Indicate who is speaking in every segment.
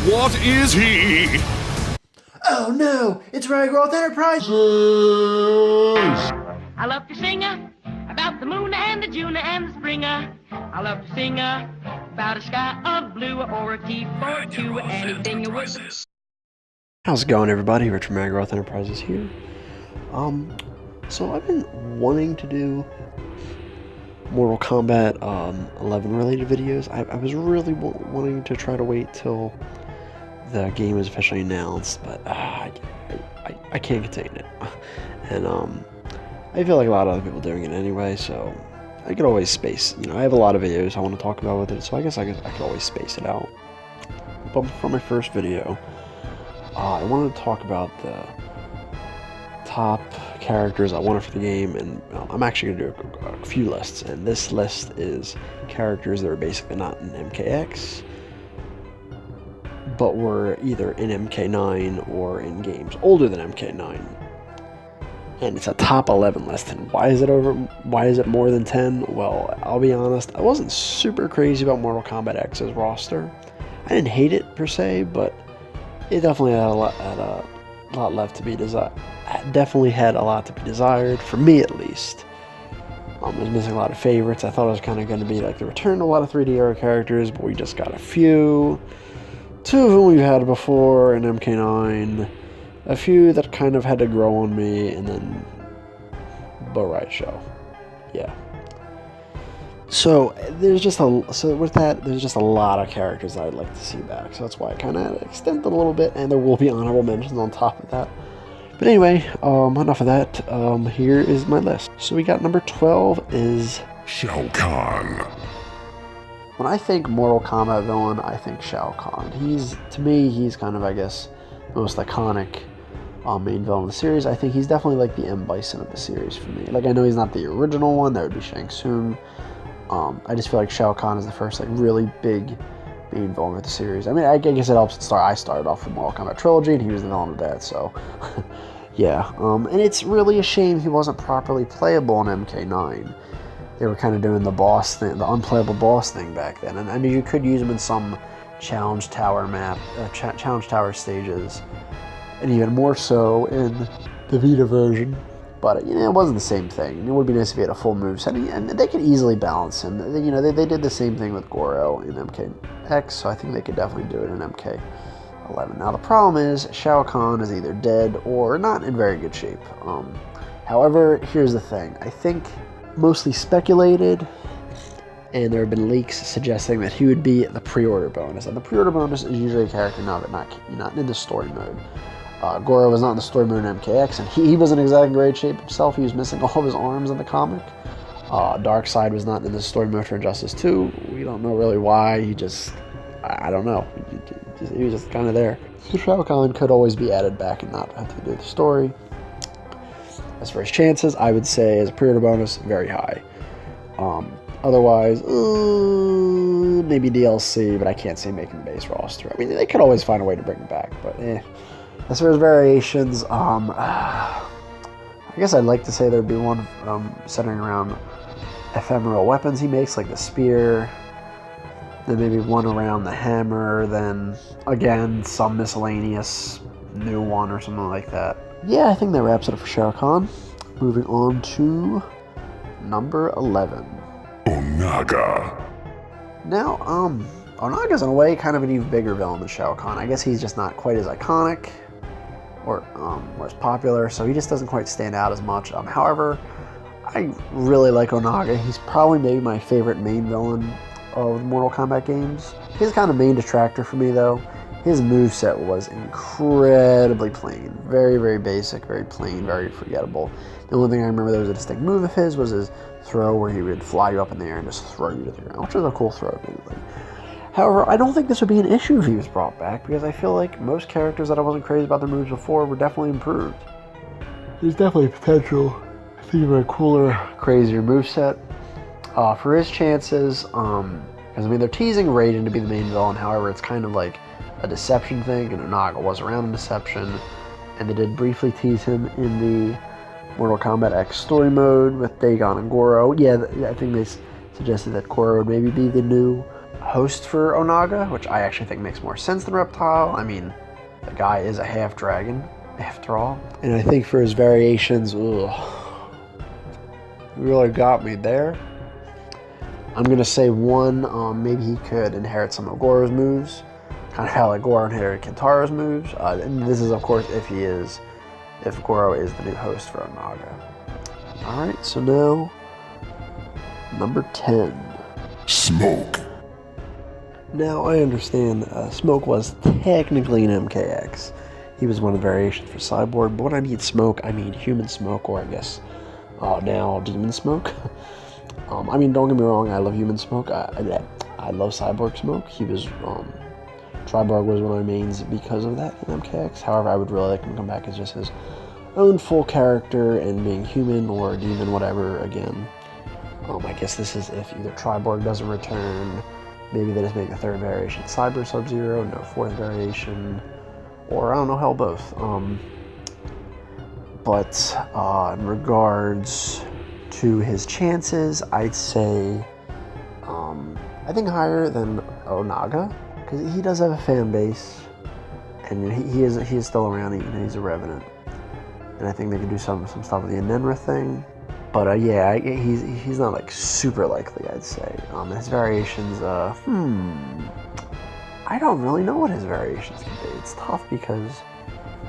Speaker 1: What is he?
Speaker 2: Oh no, it's Ragiroth Enterprises!
Speaker 3: I love to sing about the moon and the June and the springer. I love to sing about a sky of blue or a key for two, anything you would.
Speaker 2: How's it going, everybody? Rich from Ragiroth Enterprises here. So I've been wanting to do Mortal Kombat 11 related videos. I was really wanting to try to wait till the game is officially announced, but I can't contain it. And I feel like a lot of other people doing it anyway, so I could always space. I have a lot of videos I want to talk about with it, so I guess I could always space it out. But for my first video, I wanted to talk about the top characters I wanted for the game, and I'm actually going to do a few lists, and this list is characters that are basically not in MKX, but were either in MK9 or in games older than MK9. And it's a top 11 list, and why is it more than 10? Well, I'll be honest, I wasn't super crazy about Mortal Kombat X's roster. I didn't hate it per se, but it definitely had a lot left to be desired. Definitely had a lot to be desired, for me at least. I was missing a lot of favorites. I thought it was kind of going to be like the return to a lot of 3D era characters, but we just got a few. Two of them we've had before in MK9. A few that kind of had to grow on me, and then right show. Yeah. So there's just a lot of characters I'd like to see back. So that's why I kind of extended a little bit, and there will be honorable mentions on top of that. But anyway, enough of that. Here is my list. So we got number 12 is
Speaker 1: Shao Kahn.
Speaker 2: When I think Mortal Kombat villain, I think Shao Kahn. To me, he's kind of, I guess, the most iconic main villain of the series. I think he's definitely like the M. Bison of the series for me. Like, I know he's not the original one, that would be Tsung. I just feel like Shao Kahn is the first like really big main villain of the series. I mean, I guess it helps I started off with Mortal Kombat Trilogy, and he was the villain of that, so yeah. And it's really a shame he wasn't properly playable in MK9. They were kind of doing the boss thing, the unplayable boss thing back then, and I mean, you could use him in some challenge tower stages, and even more so in the Vita version. But it wasn't the same thing. It would be nice if he had a full moveset, and they could easily balance him. They did the same thing with Goro in MKX, so I think they could definitely do it in MK11. Now the problem is Shao Kahn is either dead or not in very good shape. However, here's the thing. I think mostly speculated, and there have been leaks suggesting that he would be the pre-order bonus, and the pre-order bonus is usually a character not in the story mode. Goro was not in the story mode in MKX, and he wasn't exactly in great shape himself. He was missing all of his arms in the comic. Darkseid was not in the story mode for Injustice 2. We don't know really why. I don't know. He was just kind of there. So Shao Kahn could always be added back and not have to do the story. As for his chances, I would say as a pre-order bonus, very high. Otherwise, maybe DLC, but I can't see making the base roster. I mean, they could always find a way to bring him back, but As for his variations, I guess I'd like to say there'd be one centering around ephemeral weapons he makes, like the spear. Then maybe one around the hammer. Then again, some miscellaneous new one or something like that. Yeah, I think that wraps it up for Shao Kahn. Moving on to number 11.
Speaker 1: Onaga.
Speaker 2: Now, Onaga's in a way kind of an even bigger villain than Shao Kahn. I guess he's just not quite as iconic or as popular, so he just doesn't quite stand out as much. However, I really like Onaga. He's probably maybe my favorite main villain of Mortal Kombat games. He's kind of main detractor for me, though. His moveset was incredibly plain. Very, very basic, very plain, very forgettable. The only thing I remember that was a distinct move of his was his throw, where he would fly you up in the air and just throw you to the ground, which was a cool throw, admittedly. However, I don't think this would be an issue if he was brought back, because I feel like most characters that I wasn't crazy about their moves before were definitely improved. There's definitely potential to think of a cooler, crazier moveset. For his chances, because I mean, they're teasing Raiden to be the main villain, however, it's kind of like a deception thing, and Onaga was around in deception, and they did briefly tease him in the Mortal Kombat X story mode with Dagon and Goro. Yeah, I think they suggested that Goro would maybe be the new host for Onaga, which I actually think makes more sense than Reptile. I mean, the guy is a half dragon, after all. And I think for his variations, ugh, he really got me there. I'm going to say one, maybe he could inherit some of Goro's moves, kind of how like Goro inherited Kentaro's moves. And this is, of course, if Goro is the new host for Onaga. Alright, so now, number 10.
Speaker 1: Smoke.
Speaker 2: Now, I understand Smoke was technically an MKX. He was one of the variations for Cyborg, but when I mean Smoke, I mean Human Smoke, or I guess now Demon Smoke. I mean, don't get me wrong, I love Human Smoke. I love Cyborg Smoke. He was, Triborg was one of my mains because of that in MKX. However, I would really like him to come back as just his own full character and being human or demon, whatever, again. I guess this is if either Triborg doesn't return, maybe they just make a third variation Cyber Sub-Zero, no fourth variation, or I don't know, hell, both. But in regards to his chances, I'd say I think higher than Onaga, because he does have a fan base, and he is still around. He's a Revenant, and I think they could do some stuff with the Enenra thing. But yeah, he's not like super likely, I'd say. His variations, I don't really know what his variations can be. It's tough because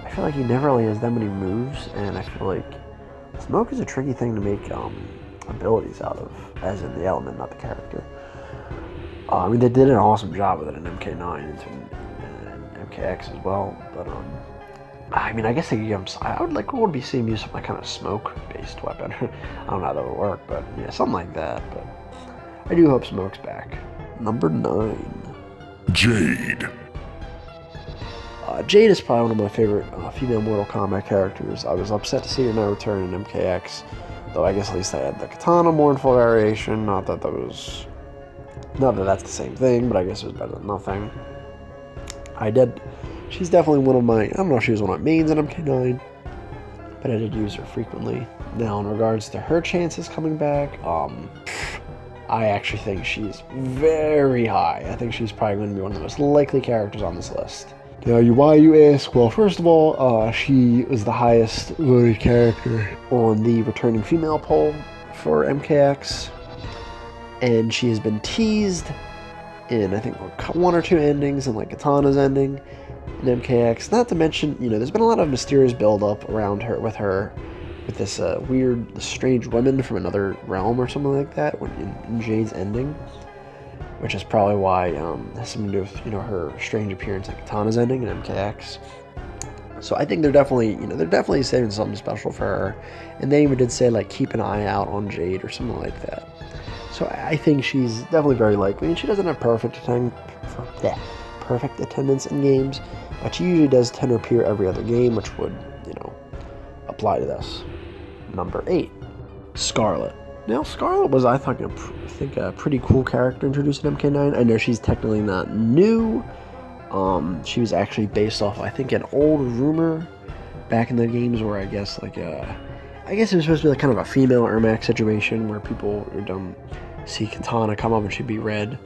Speaker 2: I feel like he never really has that many moves, and I feel like Smoke is a tricky thing to make abilities out of, as in the element, not the character. I mean, they did an awesome job with it in MK9 and MKX as well, but I mean, I guess I would like to see him use some like kind of smoke-based weapon. I don't know how that would work, but yeah, something like that. But I do hope Smoke's back. Number 9.
Speaker 1: Jade.
Speaker 2: Jade is probably one of my favorite female Mortal Kombat characters. I was upset to see her not return in MKX, though I guess at least I had the Katana Mournful variation. Not that that's the same thing, but I guess it was better than nothing. She's definitely one of my, I don't know if she was one of my mains in MK9, but I did use her frequently. Now, in regards to her chances coming back, I actually think she's very high. I think she's probably going to be one of the most likely characters on this list. Now, why you ask? Well, first of all, she was the highest voted character on the returning female poll for MKX, and she has been teased in, I think, one or two endings, and like Katana's ending in MKX. Not to mention, there's been a lot of mysterious build-up around her, with this weird, strange woman from another realm or something like that in Jade's ending, which is probably why it has something to do with her strange appearance at Katana's ending in MKX. So I think they're definitely saving something special for her, and they even did say like keep an eye out on Jade or something like that. So I think she's definitely very likely, and she doesn't have perfect attendance in games, but she usually does tend to appear every other game, which would, apply to this. Number 8, Scarlet. Now, Scarlet was, I think, a pretty cool character introduced in MK9. I know she's technically not new. She was actually based off, I think, an old rumor back in the games where I guess it was supposed to be like kind of a female Ermac situation where people would see Katana come up and she'd be red.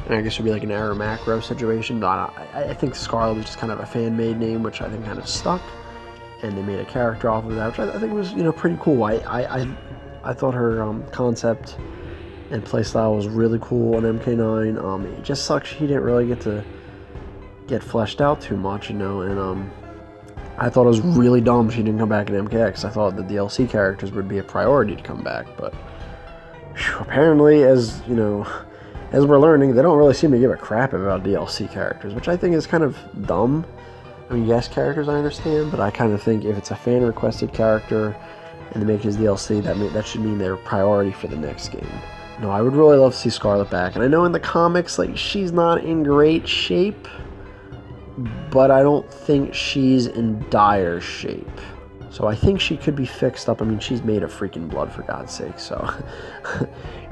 Speaker 2: And I guess it would be like an Ermac situation. But I think Scarlet was just kind of a fan-made name, which I think kind of stuck. And they made a character off of that, which I think was, pretty cool. I thought her concept and playstyle was really cool on MK9. It just sucks she didn't really get fleshed out too much, and I thought it was really dumb she didn't come back in MKX. I thought the DLC characters would be a priority to come back, but apparently, as we're learning, they don't really seem to give a crap about DLC characters, which I think is kind of dumb. I mean, yes, characters I understand, but I kind of think if it's a fan-requested character and they make his DLC, that should mean they're priority for the next game. No, I would really love to see Scarlet back, and I know in the comics, she's not in great shape, but I don't think she's in dire shape. So I think she could be fixed up. I mean, she's made of freaking blood, for God's sake, so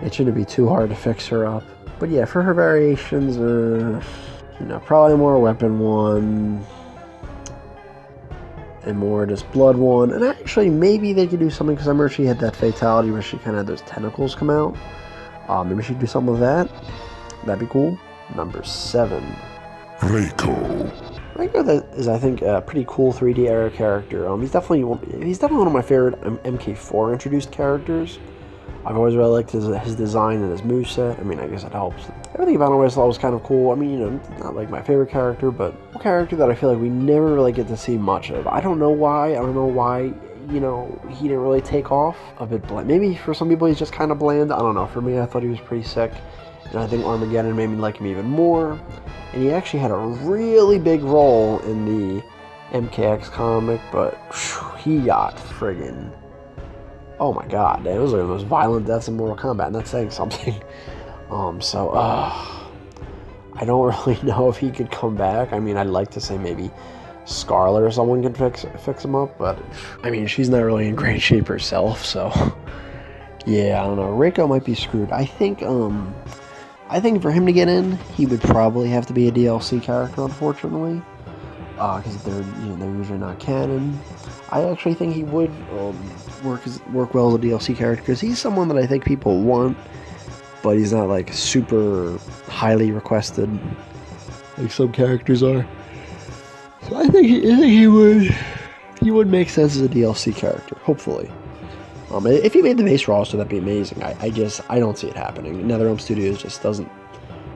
Speaker 2: it shouldn't be too hard to fix her up. But yeah, for her variations, probably more weapon one, and more just blood one. And actually, maybe they could do something, because I remember she had that fatality where she kind of had those tentacles come out. Maybe she'd do something with that. That'd be cool. Number 7.
Speaker 1: Reiko.
Speaker 2: Reiko that is, I think, a pretty cool 3D era character. He's definitely one of my favorite MK4 introduced characters. I've always really liked his design and his moveset. I mean, I guess it helps. Everything about him I always thought was kind of cool. I mean, you know, not like my favorite character, but a character that I feel like we never really get to see much of. I don't know why. You know, he didn't really take off. A bit bland. Maybe for some people he's just kind of bland. I don't know. For me, I thought he was pretty sick. And I think Armageddon made me like him even more. And he actually had a really big role in the MKX comic, but he got friggin'... Oh my god, it was like the most violent deaths in Mortal Kombat, and that's saying something. I don't really know if he could come back. I mean, I'd like to say maybe Scarlet or someone can fix him up, but I mean, she's not really in great shape herself, so yeah, I don't know. Reiko might be screwed. I think for him to get in, he would probably have to be a DLC character, unfortunately, because they're usually not canon. I actually think he would work well as a DLC character because he's someone that I think people want, but he's not like super highly requested like some characters are. So I think he would make sense as a DLC character, hopefully. If he made the base roster, that'd be amazing. I don't see it happening. NetherRealm Studios just doesn't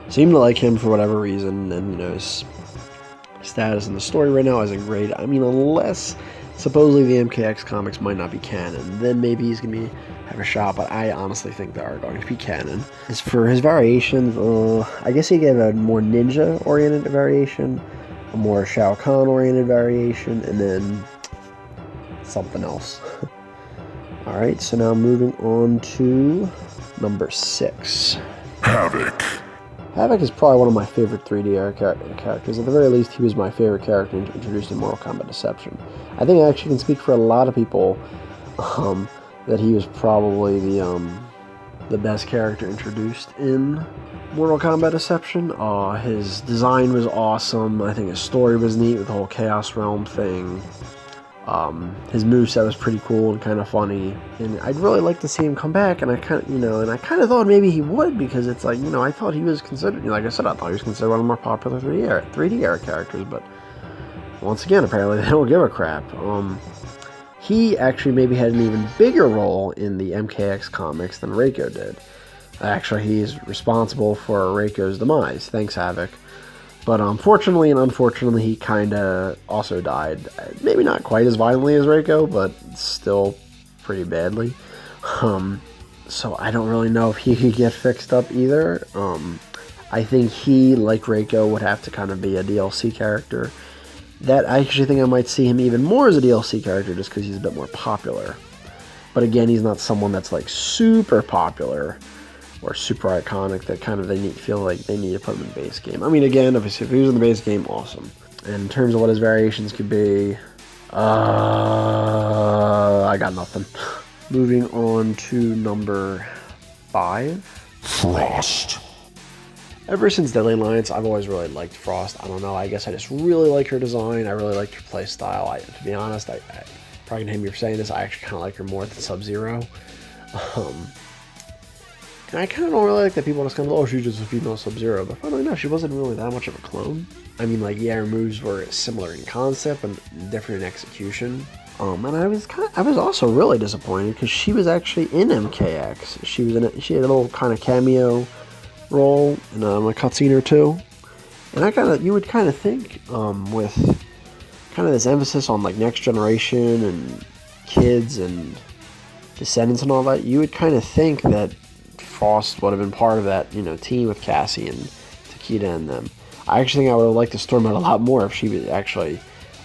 Speaker 2: seem to like him for whatever reason, and you know his status in the story right now isn't great. I mean, unless supposedly the MKX comics might not be canon, then maybe he's gonna have a shot. But I honestly think they are going to be canon. As for his variations, I guess he gave a more ninja-oriented variation, a more Shao Kahn-oriented variation, and then something else. Alright, so now moving on to number 6.
Speaker 1: Havoc.
Speaker 2: Havoc is probably one of my favorite 3D era characters. At the very least, he was my favorite character introduced in Mortal Kombat Deception. I think I actually can speak for a lot of people that he was probably the best character introduced in Mortal Kombat Deception. His design was awesome. I think his story was neat with the whole Chaos Realm thing. His moveset was pretty cool and kind of funny, and I'd really like to see him come back. And I kind of thought maybe he would, because it's like, you know, I thought he was considered, like I said, I thought he was considered one of the more popular 3D era characters. But once again, apparently they don't give a crap. He actually maybe had an even bigger role in the MKX comics than Reiko did. Actually, he's responsible for Reiko's demise. Thanks, Havoc. But unfortunately, he kind of also died. Maybe not quite as violently as Reiko, but still pretty badly. So I don't really know if he could get fixed up either. I think he, like Reiko, would have to kind of be a DLC character. That I actually think I might see him even more as a DLC character just because he's a bit more popular. But again, he's not someone that's like super popular or super iconic that kind of feel like they need to put him in the base game. I mean, again, if he was in the base game, awesome. And in terms of what his variations could be, I got nothing. Moving on to number 5.
Speaker 1: Frost.
Speaker 2: Ever since Deadly Alliance, I've always really liked Frost. I don't know, I guess I just really like her design. I really liked her play style. To be honest, I probably gonna hate me for saying this, I actually kind of like her more than Sub-Zero. And I kind of don't really like that people just kind of, oh, she's just a female Sub-Zero. But funnily enough, she wasn't really that much of a clone. I mean, like, yeah, her moves were similar in concept but different in execution. And I was also really disappointed because she was actually in MKX. She had a little kind of cameo role in a cutscene or two. And you would kind of think, with kind of this emphasis on like next generation and kids and descendants and all that, you would kind of think that Frost would have been part of that, you know, team with Cassie and Takeda and them. I actually think I would have liked to Storm out a lot more if she was actually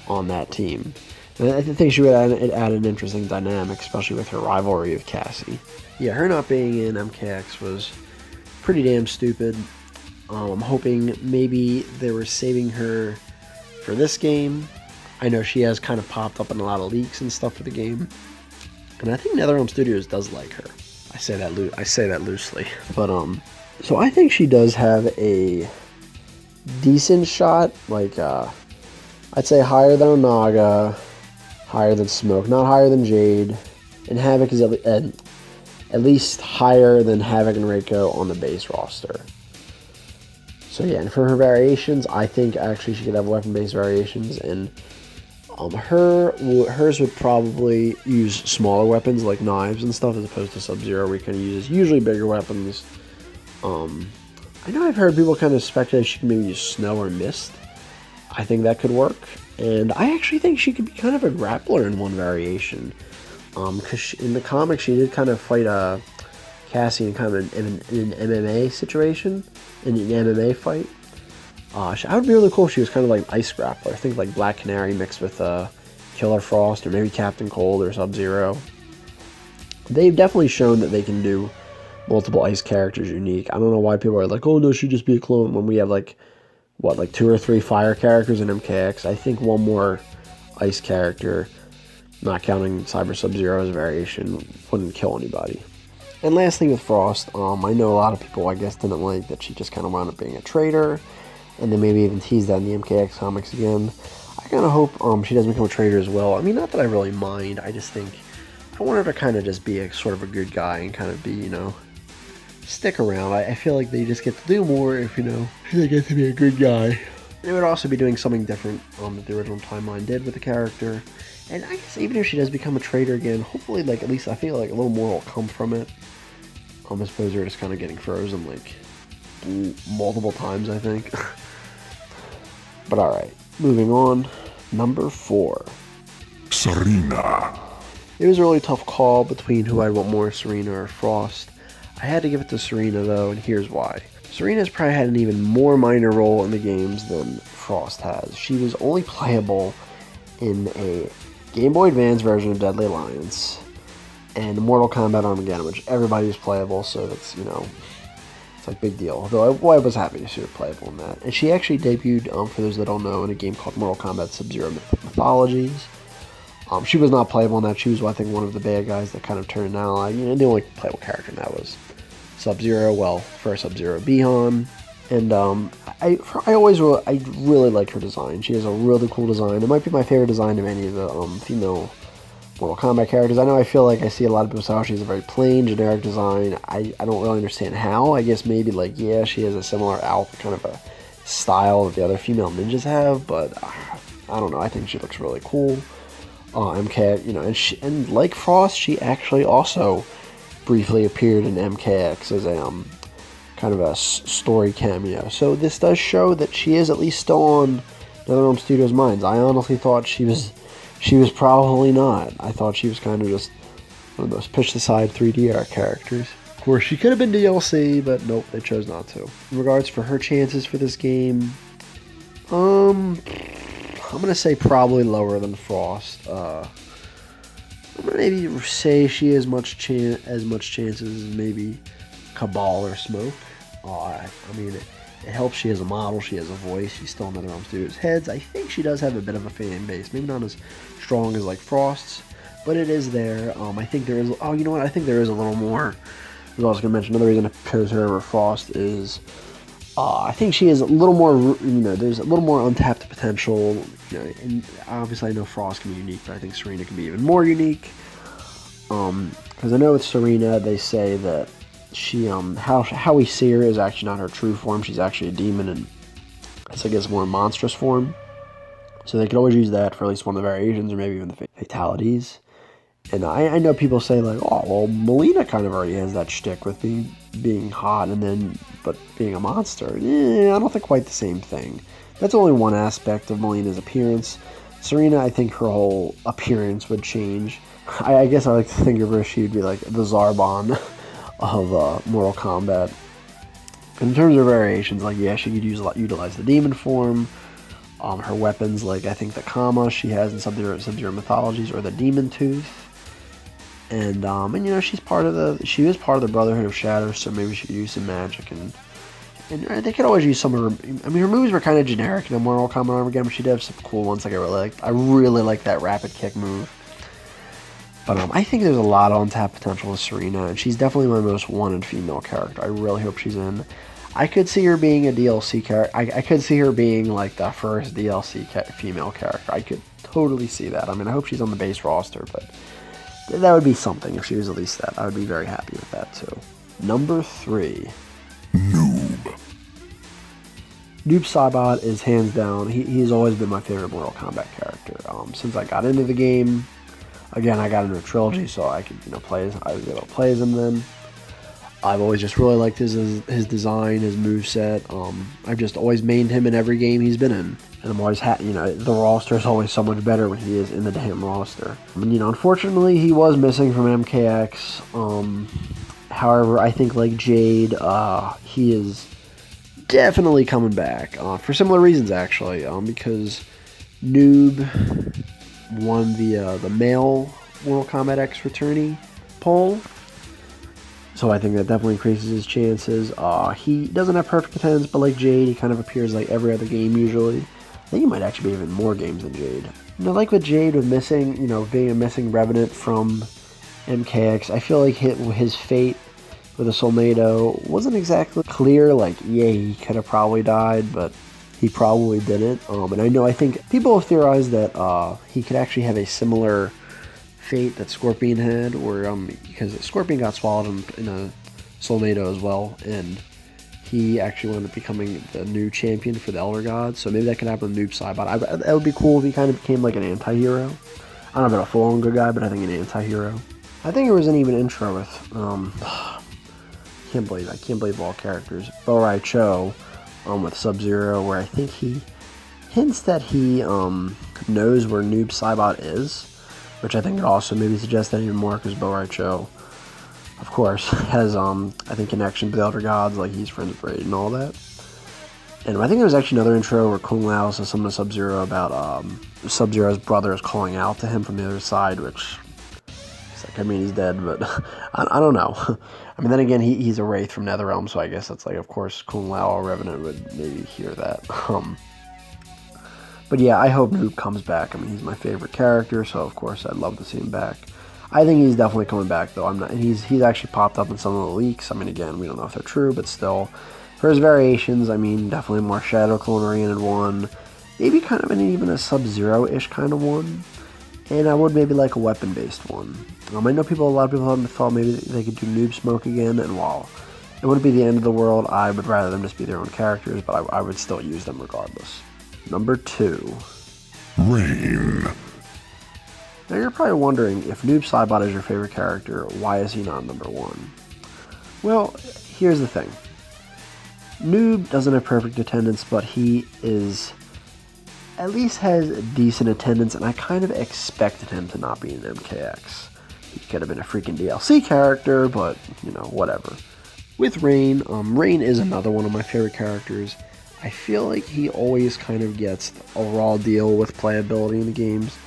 Speaker 2: on that team. And I think she would add an interesting dynamic, especially with her rivalry with Cassie. Yeah, her not being in MKX was pretty damn stupid. I'm hoping maybe they were saving her for this game. I know she has kind of popped up in a lot of leaks and stuff for the game. And I think NetherRealm Studios does like her. I say that loosely. But so I think she does have a decent shot, like I'd say higher than Onaga, higher than Smoke, not higher than Jade, and Havoc is at least higher than Havoc and Reiko on the base roster. So yeah, and for her variations, I think actually she could have weapon-based variations, and hers would probably use smaller weapons like knives and stuff, as opposed to Sub-Zero, where he kind of uses usually bigger weapons. I know I've heard people kind of speculate she can maybe use snow or mist. I think that could work, and I actually think she could be kind of a grappler in one variation. Because in the comics she did kind of fight Cassie in kind of an MMA situation, in an MMA fight. I would be really cool if she was kind of like an ice grappler. I think like Black Canary mixed with Killer Frost, or maybe Captain Cold or Sub-Zero. They've definitely shown that they can do multiple ice characters unique. I don't know why people are like, oh no, she'd just be a clone, when we have like 2 or 3 fire characters in MKX. I think one more ice character, not counting Cyber Sub-Zero's variation, wouldn't kill anybody. And last thing with Frost, I know a lot of people, I guess, didn't like that she just kind of wound up being a traitor, and then maybe even teased that in the MKX comics again. I kind of hope she doesn't become a traitor as well. I mean, not that I really mind, I just think I want her to kind of just be a sort of a good guy and kind of be, you know, stick around. I feel like they just get to do more if, you know, they get to be a good guy. They would also be doing something different that the original timeline did with the character. And I guess even if she does become a traitor again, hopefully, like, at least I feel like a little more will come from it. As opposed to her just kind of getting frozen, like, multiple times, I think. But alright, moving on. Number 4.
Speaker 1: Serena.
Speaker 2: It was a really tough call between who I'd want more, Serena or Frost. I had to give it to Serena, though, and here's why. Serena's probably had an even more minor role in the games than Frost has. She was only playable in a Game Boy Advance version of Deadly Alliance and Mortal Kombat Armageddon, which everybody was playable, so that's, you know, it's like big deal. Though I was happy to see her playable in that. And she actually debuted, for those that don't know, in a game called Mortal Kombat Sub-Zero Mythologies. She was not playable in that. She was, I think, one of the bad guys that kind of turned ally. You know, the only playable character in that was Sub-Zero. Well, first Sub-Zero Bihan. And I really like her design. She has a really cool design. It might be my favorite design of any of the female Mortal Kombat characters. I know I feel like I see a lot of people say, oh, she has a very plain, generic design. I don't really understand how. I guess maybe, like, yeah, she has a similar outfit, kind of a style that the other female ninjas have, but I don't know. I think she looks really cool. MK, you know, and like Frost, she actually also briefly appeared in MKX as a kind of a story cameo. So this does show that she is at least still on NetherRealm Studios' minds. I honestly thought she was probably not. I thought she was kind of just one of those pushed aside 3D art characters. Of course, she could have been DLC, but nope, they chose not to. In regards for her chances for this game, I'm gonna say probably lower than Frost. I'm gonna maybe say she has as much chances as maybe Cabal or Smoke. I mean, it helps she has a model, she has a voice, she's still in NetherRealm Studios' heads. I think she does have a bit of a fan base, maybe not as strong as like Frost's, but it is there. I think there is, oh, you know what, I think there is a little more. I was also going to mention another reason I chose her over Frost is, I think she is a little more, you know, there's a little more untapped potential, you know, and obviously I know Frost can be unique, but I think Serena can be even more unique. Because I know with Serena, they say that she, how we see her is actually not her true form. She's actually a demon, and it's, I guess, more monstrous form. So they could always use that for at least one of the variations, or maybe even the fatalities. And I know people say, like, oh, well, Melina kind of already has that shtick with being hot but being a monster. I don't think quite the same thing. That's only one aspect of Melina's appearance. Serena, I think her whole appearance would change. I guess I like to think of her, she would be like the Zarbon of Mortal Kombat. In terms of variations, like, yeah, she could utilize the demon form. Her weapons, like, I think the Kama she has in Sub-Zero Mythologies, or the Demon Tooth. And you know, she was part of the Brotherhood of Shadows, so maybe she could use some magic, and they could always use some of her, I mean, her moves were kind of generic in Mortal Kombat Armageddon, but she did have some cool ones, like I really like that rapid kick move. But I think there's a lot of untapped potential with Serena, and she's definitely my most wanted female character. I really hope she's in. I could see her being a DLC character. I could see her being like the first DLC female character. I could totally see that. I mean, I hope she's on the base roster, but that would be something if she was at least that. I would be very happy with that too. Number 3.
Speaker 1: Noob.
Speaker 2: Noob Saibot is hands down, he's always been my favorite Mortal Kombat character. Since I got into the game, again, I got into a trilogy, so I could, play as, I was able to play as him then. I've always just really liked his design, his moveset. I've just always mained him in every game he's been in. And I'm always the roster is always so much better when he is in the damn roster. And, unfortunately, he was missing from MKX. However, I think like Jade, he is definitely coming back for similar reasons, actually. Because Noob won the male Mortal Kombat X returnee poll. So I think that definitely increases his chances. He doesn't have perfect attendance, but like Jade, he kind of appears like every other game usually. I think he might actually be even more games than Jade. Like with Jade, with missing, being a missing Revenant from MKX, I feel like his fate with a Soulnado wasn't exactly clear. Like, yeah, he could have probably died, but he probably didn't. And I think people have theorized that he could actually have a similar fate that Scorpion had, or because Scorpion got swallowed in a Soulnado as well, and he actually wound up becoming the new champion for the Elder Gods. So maybe that could happen with Noob Saibot. That would be cool if he kind of became like an anti-hero. I don't know about a full-on good guy, but I think an anti-hero. I think there was an even intro with I can't believe all characters. Bo-Rai Cho with Sub-Zero, where I think he hints that he knows where Noob Saibot is, which I think could also maybe suggest that even more, because Bo-Rai Cho, of course, has, I think, connection to the Elder Gods, like he's friends with Raid and all that. And I think there was actually another intro where Kung Lao says something to Sub-Zero about Sub-Zero's brother is calling out to him from the other side, which, he's dead, but I don't know. Then again, he's a Wraith from Netherrealm, so I guess that's like, of course, Kung Lao or Revenant would maybe hear that. But yeah, I hope Noob comes back. He's my favorite character, so of course I'd love to see him back. I think he's definitely coming back, though. He's actually popped up in some of the leaks. Again, we don't know if they're true, but still, for his variations, definitely more Shadow Clone-oriented one, maybe kind of even a Sub-Zero-ish kind of one, and I would maybe like a weapon-based one. I know a lot of people thought maybe they could do Noob Smoke again, and while it wouldn't be the end of the world, I would rather them just be their own characters, but I would still use them regardless. Number 2.
Speaker 1: Rain.
Speaker 2: Now you're probably wondering, if Noob Saibot is your favorite character, why is he not number 1? Well, here's the thing. Noob doesn't have perfect attendance, but he at least has decent attendance, and I kind of expected him to not be in MKX. He could have been a freaking DLC character, but, whatever. With Rain, Rain is another one of my favorite characters. I feel like he always kind of gets a raw deal with playability in the games.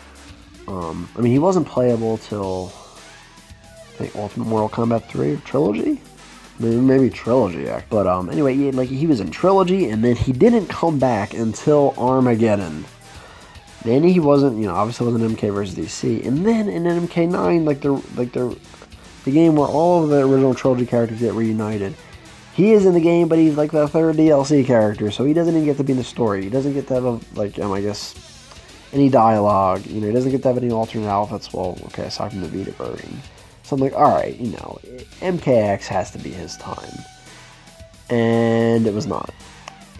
Speaker 2: He wasn't playable till, I think, Ultimate Mortal Kombat 3 or Trilogy? Maybe Trilogy, actually. But anyway, he was in Trilogy, and then he didn't come back until Armageddon. Then he wasn't, obviously wasn't MK versus DC. And then in MK9, the game where all of the original Trilogy characters get reunited, he is in the game, but he's like the third DLC character, so he doesn't even get to be in the story. He doesn't get to have, I guess, any dialogue. He doesn't get to have any alternate outfits. Well, okay, aside from the Vita version. So I'm like, alright, MKX has to be his time. And it was not.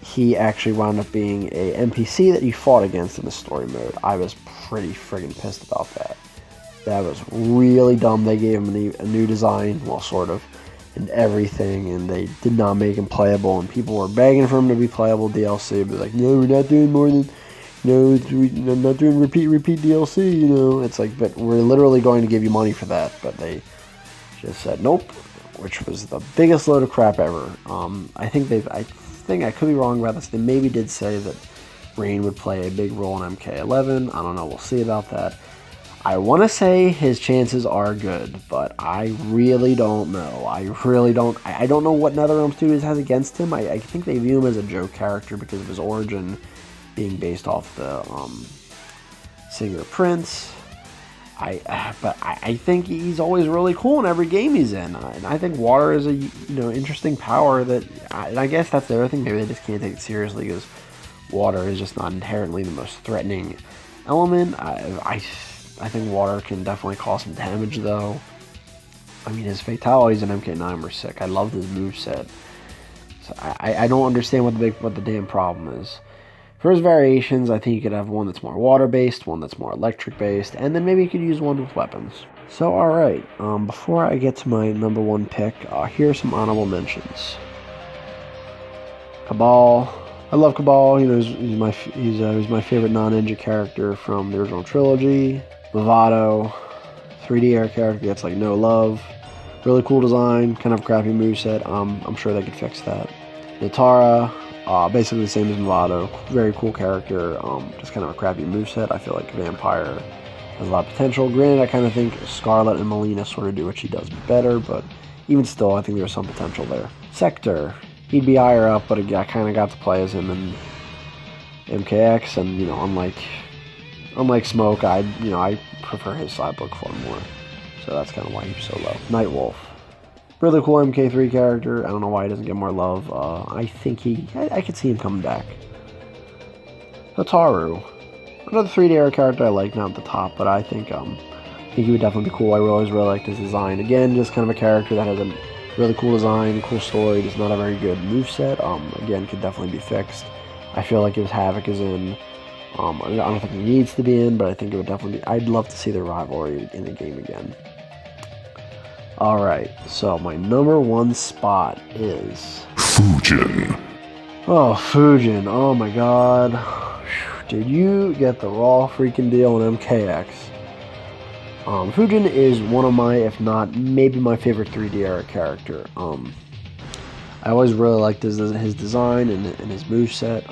Speaker 2: He actually wound up being a NPC that you fought against in the story mode. I was pretty friggin' pissed about that. That was really dumb. They gave him a new design, well, sort of, and everything, and they did not make him playable, and people were begging for him to be playable DLC, but like, no, we're not doing more than, I'm not doing repeat DLC, It's like, but we're literally going to give you money for that, but they just said nope, which was the biggest load of crap ever. I think I could be wrong about this. They maybe did say that Rain would play a big role in MK11. I don't know. We'll see about that. I want to say his chances are good, but I really don't know. I don't know what NetherRealm Studios has against him. I think they view him as a joke character because of his origin being based off the Singer Prince. But I think he's always really cool in every game he's in, and I think water is a interesting power that I guess that's the other thing. Maybe they just can't take it seriously because water is just not inherently the most threatening element. I think water can definitely cause some damage though. His fatalities in MK9 were sick. I loved his moveset. So I don't understand what the damn problem is. For his variations, I think you could have one that's more water-based, one that's more electric-based, and then maybe you could use one with weapons. So, alright, before I get to my number one pick, here are some honorable mentions. Cabal. I love Cabal. You know, he's my favorite non-ninja character from the original trilogy. Lovato, 3D air character gets like no love. Really cool design, kind of crappy moveset. I'm sure they could fix that. Natara, basically the same as Lovato. Very cool character, just kind of a crappy moveset. I feel like Vampire has a lot of potential. Granted, I kind of think Scarlet and Melina sort of do what she does better, but even still, I think there's some potential there. Sector. He'd be higher up, but I kind of got to play as him in MKX, and you know, unlike Smoke, I prefer his side look far more, so that's kind of why he's so low. Nightwolf, really cool MK3 character. I don't know why he doesn't get more love. I think I could see him coming back. Hotaru, another 3D era character I like, not at the top, but I think he would definitely be cool. I always really liked his design. Again, just kind of a character that has a really cool design, cool story, just not a very good moveset. Again, could definitely be fixed. I feel like if Havoc is in, I don't think he needs to be in, but I think it would definitely be, I'd love to see the rivalry in the game again. Alright, so my number one spot is
Speaker 1: Fujin.
Speaker 2: Oh, Fujin. Oh my god. Did you get the raw freaking deal in MKX? Fujin is one of my, if not maybe my favorite 3D era character. I always really liked his design and his moveset.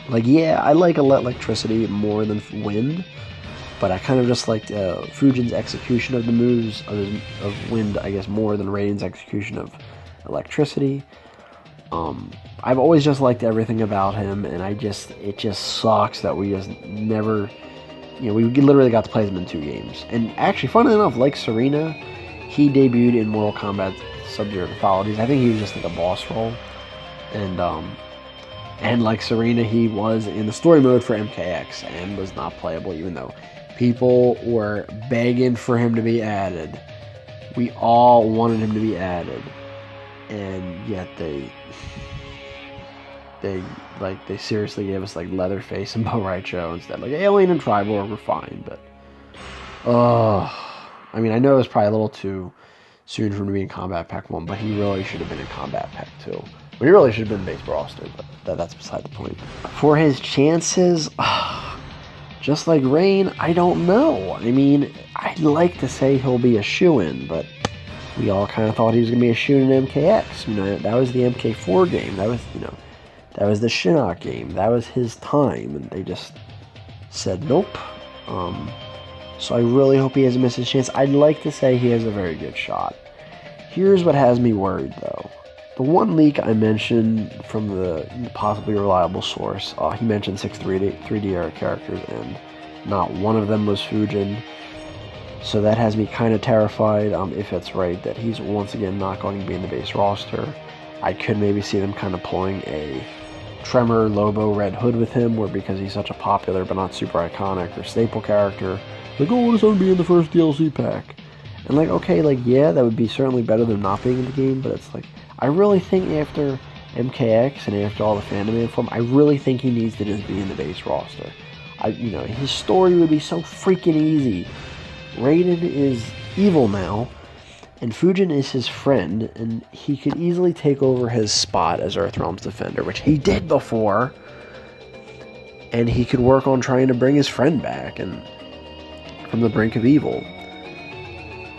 Speaker 2: Like, yeah, I like electricity more than wind, but I kind of just liked Fujin's execution of the moves of wind, I guess, more than Raiden's execution of electricity. I've always just liked everything about him, and it just sucks that we just never, you know, we literally got to play him in 2 games. And actually, funnily enough, like Serena, he debuted in Mortal Kombat Sub-Zero Mythologies. I think he was just like a boss role, and like Serena, he was in the story mode for MKX and was not playable, even though people were begging for him to be added. We all wanted him to be added, and yet they seriously gave us like Leatherface and Bo Raicho instead. Like Alien and Triborg were fine, but I mean, I know it was probably a little too soon for him to be in Combat Pack 1, but he really should have been in Combat Pack 2. But he really should have been base roster, but that's beside the point. For his chances, just like Rain, I don't know. I mean, I'd like to say he'll be a shoo-in, but we all kind of thought he was going to be a shoo-in in MKX. You know, that was the MK4 game. That was, you know, that was the Shinnok game. That was his time, and they just said nope. So I really hope he hasn't missed his chance. I'd like to say he has a very good shot. Here's what has me worried, though. The one leak I mentioned from the possibly reliable source, he mentioned 6 3D era characters, and not one of them was Fujin. So that has me kind of terrified, if it's right, that he's once again not going to be in the base roster. I could maybe see them kind of pulling a Tremor, Lobo, Red Hood with him, where because he's such a popular but not super iconic or staple character, like, oh, what is going to be in the first DLC pack? And like, okay, like, yeah, that would be certainly better than not being in the game, but it's like, I really think after MKX and after all the fandom info, I really think he needs to just be in the base roster. You know, his story would be so freaking easy. Raiden is evil now, and Fujin is his friend, and he could easily take over his spot as Earthrealm's defender, which he did before, and he could work on trying to bring his friend back and from the brink of evil.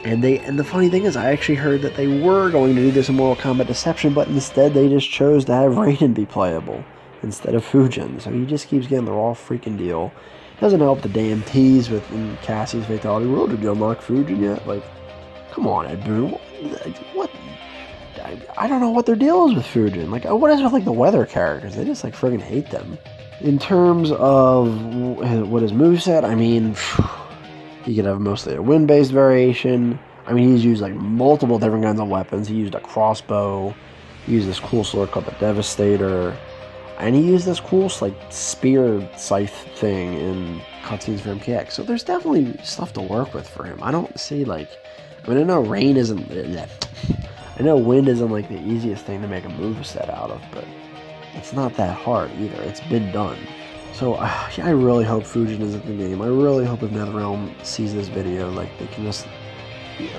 Speaker 2: And the funny thing is, I actually heard that they were going to do this in Mortal Kombat Deception, but instead they just chose to have Raiden be playable instead of Fujin. So he just keeps getting the raw freaking deal. Doesn't help the damn tease with Cassie's fatality. Well, did you unlock Fujin yet? Like, come on, Ed Boon. What? I don't know what their deal is with Fujin. Like, what is with like the weather characters? They just like friggin' hate them. In terms of what his moveset, I mean, he could have mostly a wind-based variation. I mean, he's used like multiple different kinds of weapons. He used a crossbow. He used this cool sword called the Devastator. And he used this cool like spear scythe thing in cutscenes for MKX. So there's definitely stuff to work with for him. I don't see like, I mean, I know Rain isn't. I know wind isn't like the easiest thing to make a moveset out of, but it's not that hard either. It's been done. So I really hope Fujin is in the game. I really hope if NetherRealm sees this video, like they can just,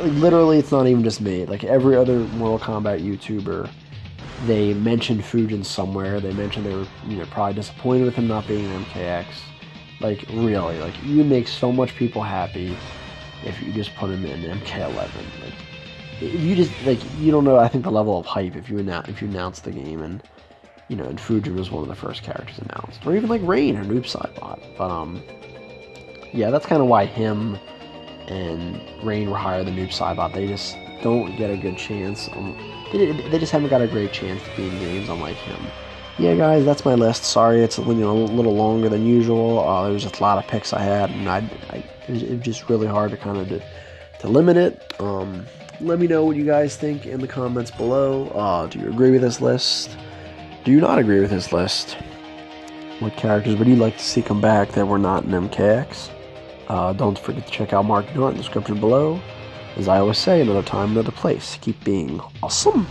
Speaker 2: like, literally, it's not even just me. Like every other Mortal Kombat YouTuber, they mentioned Fujin somewhere. They mentioned they were, probably disappointed with him not being an MKX. Like really, like you would make so much people happy if you just put him in MK11. Like if you just you don't know. I think the level of hype if you announce the game and and Fujin was one of the first characters announced, or even like Rain or Noob Saibot. But yeah, that's kind of why him and Rain were higher than Noob Saibot. They just don't get a good chance. They just haven't got a great chance to be in games unlike him. Yeah, guys, that's my list. Sorry, it's a little longer than usual. There was just a lot of picks I had, and it was just really hard to kind of to limit it. Let me know what you guys think in the comments below. Do you agree with this list? Do you not agree with this list? What characters would you like to see come back that were not in MKX? Don't forget to check out Mark in the description below. As I always say, another time, another place. Keep being awesome.